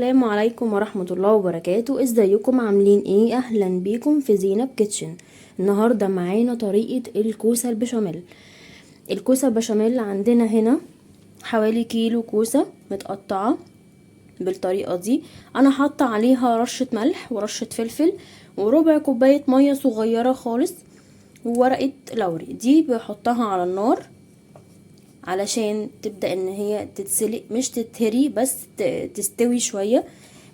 السلام عليكم ورحمة الله وبركاته. ازيكم عاملين ايه؟ اهلا بيكم في زينب كيتشن. النهاردة معانا طريقة الكوسة البشاميل. الكوسة البشاميل عندنا هنا حوالي كيلو كوسة متقطعة بالطريقة دي. انا حاطة عليها رشة ملح ورشة فلفل وربع كوباية مية صغيرة خالص وورقة لوري. دي بحطها على النار علشان تبدأ ان هي تتسلق، مش تتهري بس تستوي شوية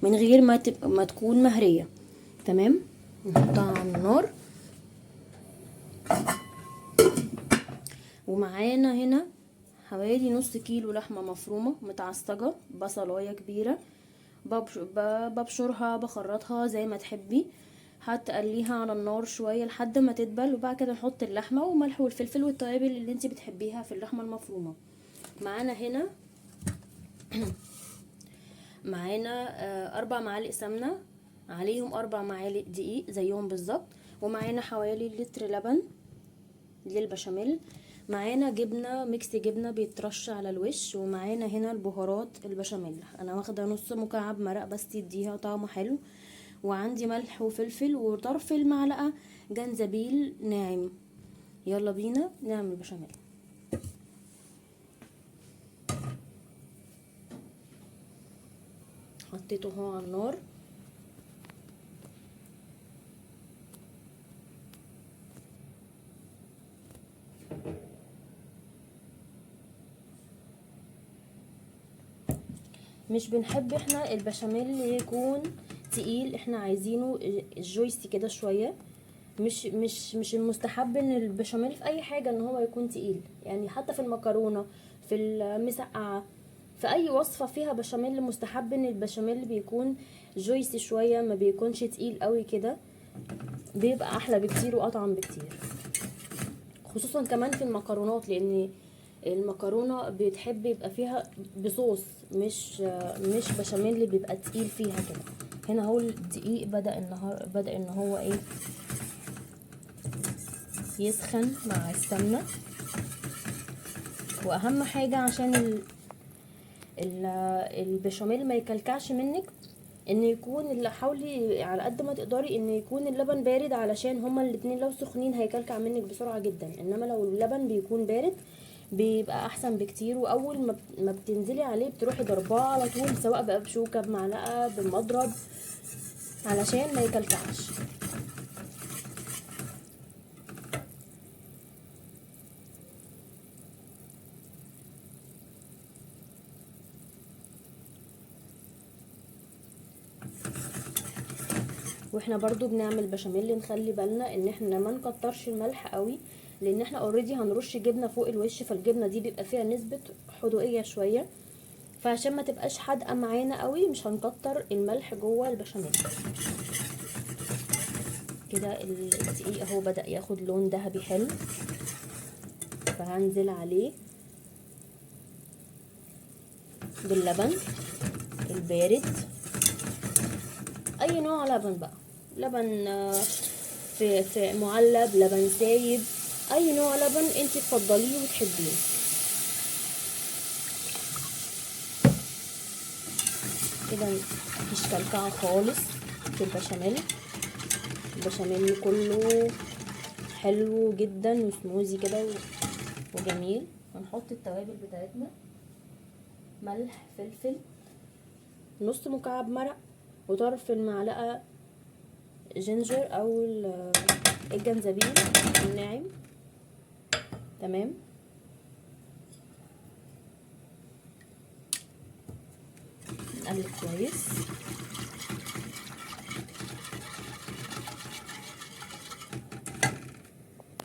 من غير ما تكون مهرية. تمام، نحطها على النار. ومعانا هنا حوالي نص كيلو لحمة مفرومة متعصجة، بصلاية كبيرة ببشرها بخرطها زي ما تحبي. هتقليها على النار شوية لحد ما تدبل، وبعد كده نحط اللحمة وملح والفلفل والتوابل اللي انت بتحبيها في اللحمة المفرومة. معانا هنا معانا 4 معالق سمنة، عليهم 4 معالق دقيق زيهم بالظبط. ومعانا حوالي لتر لبن للبشاميل. معانا جبنة ميكس جبنة بيترش على الوش. ومعانا هنا البهارات البشاميل، انا واخده نص مكعب مرق بس يديها طعم حلو. وعندي ملح وفلفل وطرف المعلقة جنزبيل ناعم. يلا بينا نعمل بشاميل. حطيته هو على النار. مش بنحب احنا البشاميل يكون تقيل، احنا عايزينه جويسي كده شويه. مش المستحب ان البشاميل في اي حاجه ان هو يكون تقيل، يعني حتى في المكرونه، في المسقعه، في اي وصفه فيها بشاميل مستحب ان البشاميل بيكون جويسي شويه، ما بيكونش تقيل قوي كده، بيبقى احلى بكتير واطعم بكتير. خصوصا كمان في المكرونات، لان المكرونه بتحب يبقى فيها بصوص، مش بشاميل اللي بيبقى تقيل فيها كده. هنا هو الدقيق بدا ان هو ايه يسخن مع السمنه. واهم حاجه عشان البشاميل ما يكلكعش منك، ان يكون اللي حاولي على قد ما تقدري ان يكون اللبن بارد، علشان هما الاتنين لو سخنين هيكلكع منك بسرعه جدا. انما لو اللبن بيكون بارد بيبقى احسن بكتير. واول ما بتنزلي عليه بتروحي ضرباه على طول، سواء بقى بشوكه بمعلقه بمضرب، علشان ما يكلكعش. واحنا برضو بنعمل بشاميل نخلي بالنا ان احنا ما نكترش الملح قوي، لان احنا اوريدي هنرش جبنه فوق الوش، فالجبنه دي بيبقى فيها نسبه حدوقيه شويه، فعشان ما تبقاش حادقه معانا قوي مش هنكتر الملح جوه البشاميل. كده الدقيق اهو بدأ ياخد لون ذهبي حلو، فهنزل عليه باللبن البارد، اي نوع لبن بقى، لبن في معلب، لبن سايب، اي نوع لبن انت تفضليه وتحبيه. كده مفيش كلكعه خالص في البشاميل. البشاميل كله حلو جدا وسموزي كده وجميل. هنحط التوابل بتاعتنا: ملح، فلفل، نص مكعب مرق، وطرف المعلقه جينجر او الجنزبيل الناعم. تمام، نقلب كويس.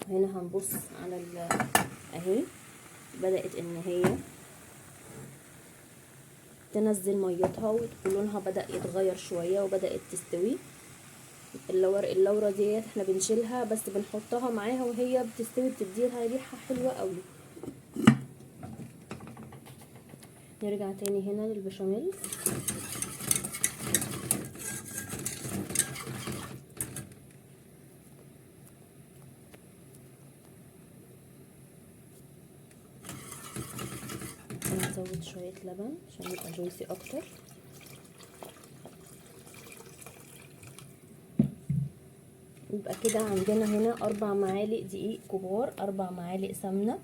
هنا هنبص على اهي بدأت ان هي تنزل ميتها ولونها بدأ يتغير شوية وبدأت تستوي. اللورة ديت احنا بنشيلها بس بنحطها معاها وهي بتستوي، بتديلها ريحة حلوة قوي. نرجع تاني هنا للبشاميل. نزود شوية لبن عشان يبقى جويسي اكتر. يبقى كده عندنا هنا 4 معالق دقيق كبار، 4 معالق سمنه.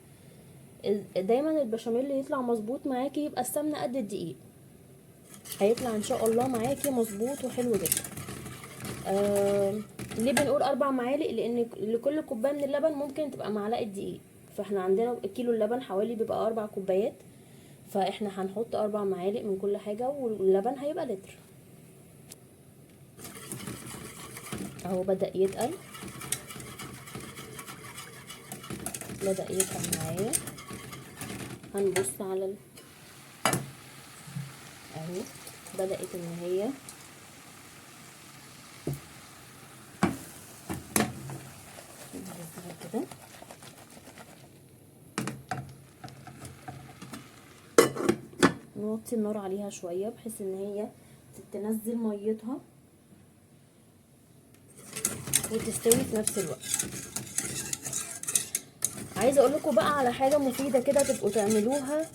دايما البشاميل اللي يطلع مظبوط معاكي يبقى السمنه قد الدقيق، هيطلع ان شاء الله معاكي مظبوط وحلو جدا. ليه بنقول 4 معالق؟ لان لكل كوبايه من اللبن ممكن تبقى معلقه دقيق، فاحنا عندنا كيلو اللبن حوالي بيبقى 4 كوبايات، فاحنا هنحط 4 معالق من كل حاجه، واللبن هيبقى لتر. اهو بدأ يتقل، بدأ يتقل معايا. هنبص على اهو بدأت ان هي كده. نوطي النار عليها شويه بحيث ان هي تنزل ميتها وتستوي في نفس الوقت. عايزه اقول لكم بقى على حاجه مفيده كده تبقوا تعملوها.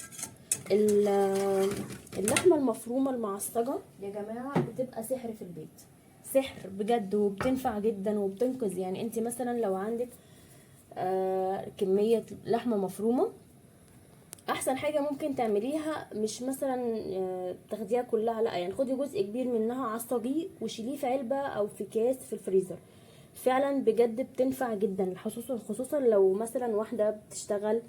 اللحمه المفرومه المعصجه يا جماعه بتبقى سحر في البيت، سحر بجد، وبتنفع جدا وبتنقذ. يعني انت مثلا لو عندك كميه لحمه مفرومه، احسن حاجه ممكن تعمليها مش مثلا تاخديها كلها، لا يعني خدي جزء كبير منها عصجيه وشيليه في علبه او في كاس في الفريزر. فعلا بجد بتنفع جدا، خصوصا لو مثلا واحده بتشتغل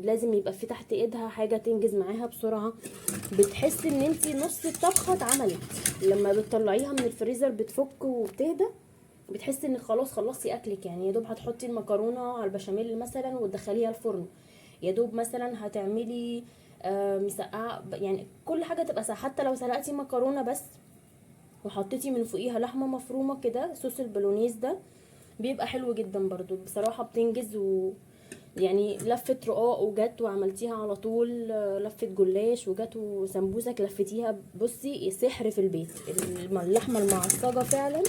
لازم يبقى في تحت ايدها حاجه تنجز معاها بسرعه. بتحس ان انتي نص الطبخه اتعملت لما بتطلعيها من الفريزر، بتفك وبتهدى، بتحسي ان خلاص خلصتي اكلك. يعني يا دوب هتحطي المكرونه على البشاميل مثلا وتدخليها الفرن، يا دوب مثلا هتعملي مسقعه، يعني كل حاجه تبقى سهله. حتى لو سلقتي مكرونه بس وحطيتي من فوقيها لحمه مفرومه كده، صوص البولونيز ده بيبقى حلو جدا برضو بصراحه، بتنجز. يعني لفه رقاق وجت وعملتيها على طول، لفه جلاش وجت وسمبوسك لفتيها، بصي سحر في البيت. اللحمه المعصجه فعلا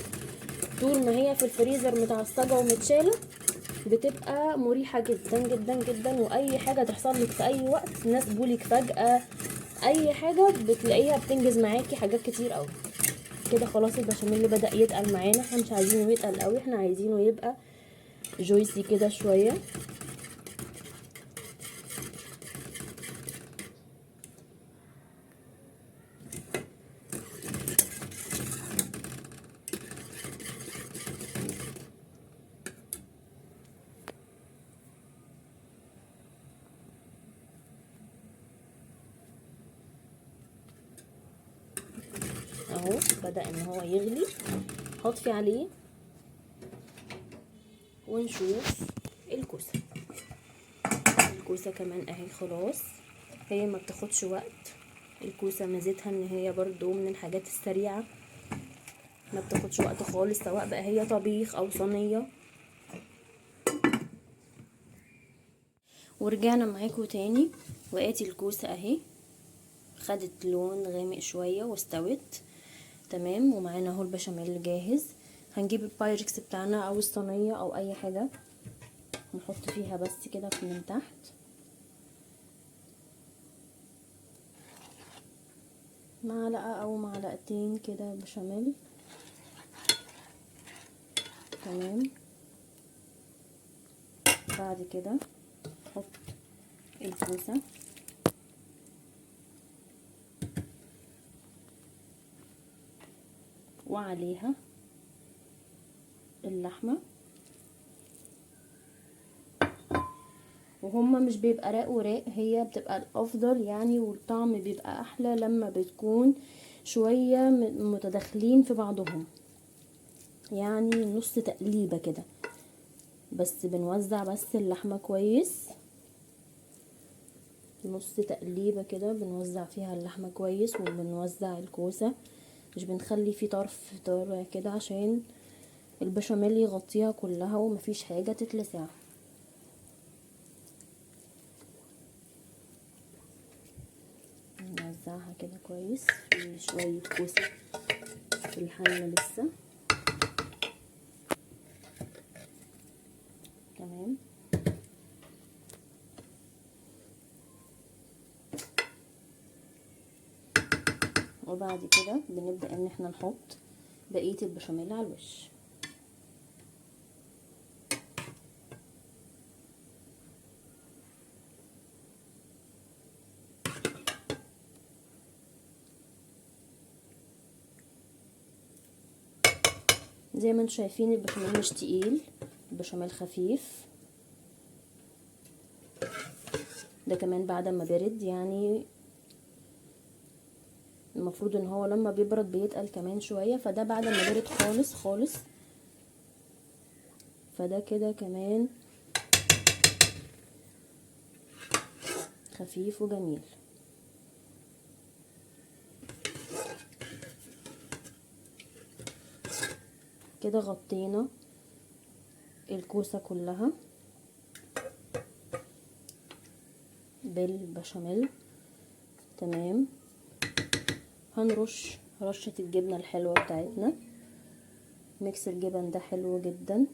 طول ما هي في الفريزر متعصجه ومتشاله بتبقى مريحه جدا جدا جدا. واي حاجه تحصل لك في اي وقت، ناس جولك فجاه، اي حاجه بتلاقيها بتنجز معاكي حاجات كتير قوي. كده خلاص البشاميل بدأ يتقل معانا، احنا مش عايزينه يتقل قوي، احنا عايزينه يبقى جويسي كده شويه. اهو بدأ ان هو يغلي، هطفي عليه ونشوف الكوسه. الكوسه كمان اهي خلاص، هي ما بتاخدش وقت. الكوسه ميزتها ان هي برضو من الحاجات السريعه، ما بتاخدش وقت خالص، سواء بقى هي طبيخ او صينيه. ورجعنا معاكم تاني، وقاتي الكوسه اهي خدت لون غامق شويه واستوت تمام. ومعانا اهو البشاميل جاهز. هنجيب البايركس بتاعنا او الصينيه او اي حاجه نحط فيها بس كده من تحت معلقه او معلقتين كده بشاميل تمام. بعد كده نحط الكوسه وعليها اللحمه، وهما مش بيبقى راق وراق، هي بتبقى الافضل يعني، والطعم بيبقى احلى لما بتكون شويه متداخلين في بعضهم، يعني نص تقليبه كده. بس بنوزع بس اللحمه كويس، نص تقليبه كده بنوزع فيها اللحمه كويس، وبنوزع الكوسه، مش بنخلي فيه طرف طالع كده عشان البشاميل يغطيها كلها ومفيش حاجه تتلسع. نوزعها كده كويس. في شويه كوسه في الحله لسه تمام. وبعد كده بنبدأ ان احنا نحط بقية البشاميل على الوش. زي ما انتم شايفين البشاميل مش تقيل، البشاميل خفيف. ده كمان بعد ما برد، يعني المفروض ان هو لما بيبرد بيتقل كمان شوية، فده بعد ما برد خالص خالص. فده كده كمان خفيف وجميل. كده غطينا الكوسة كلها بالبشاميل. تمام. هنرش رشة الجبنة الحلوة بتاعتنا. ميكس الجبن ده حلو جدا،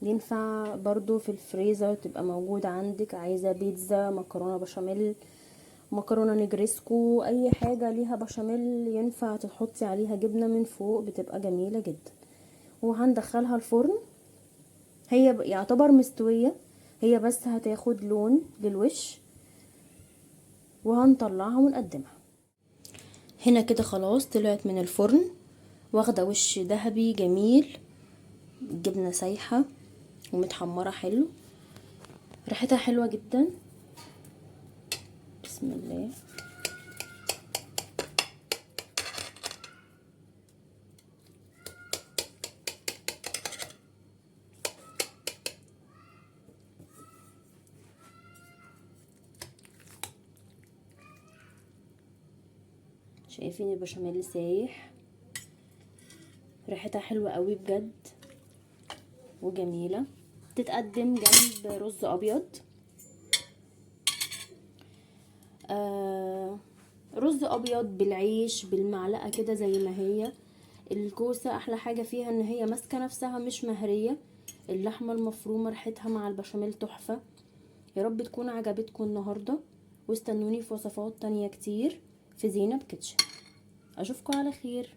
ينفع برضو في الفريزر تبقى موجودة عندك. عايزة بيتزا، مكرونة بشاميل، مكرونة نجريسكو، اي حاجة ليها بشاميل ينفع تحطي عليها جبنة من فوق، بتبقى جميلة جدا. وهندخلها الفرن. هي يعتبر مستوية، هي بس هتاخد لون للوش وهنطلعها ونقدمها. هنا كده خلاص طلعت من الفرن، واخدة وش ذهبي جميل، الجبنة سايحة ومتحمرة حلو، ريحتها حلوة جدا. بسم الله. شايفين البشاميل سايح، ريحتها حلوة قوي بجد وجميلة. تتقدم جنب رز ابيض. رز ابيض بالعيش بالمعلقة كده زي ما هي. الكوسة احلى حاجة فيها ان هي ماسكة نفسها مش مهرية. اللحمة المفرومة ريحتها مع البشاميل تحفة. يا رب تكون عجبتكم النهاردة، واستنوني في وصفات تانية كتير في زينب كيتشن. اشوفكم على خير.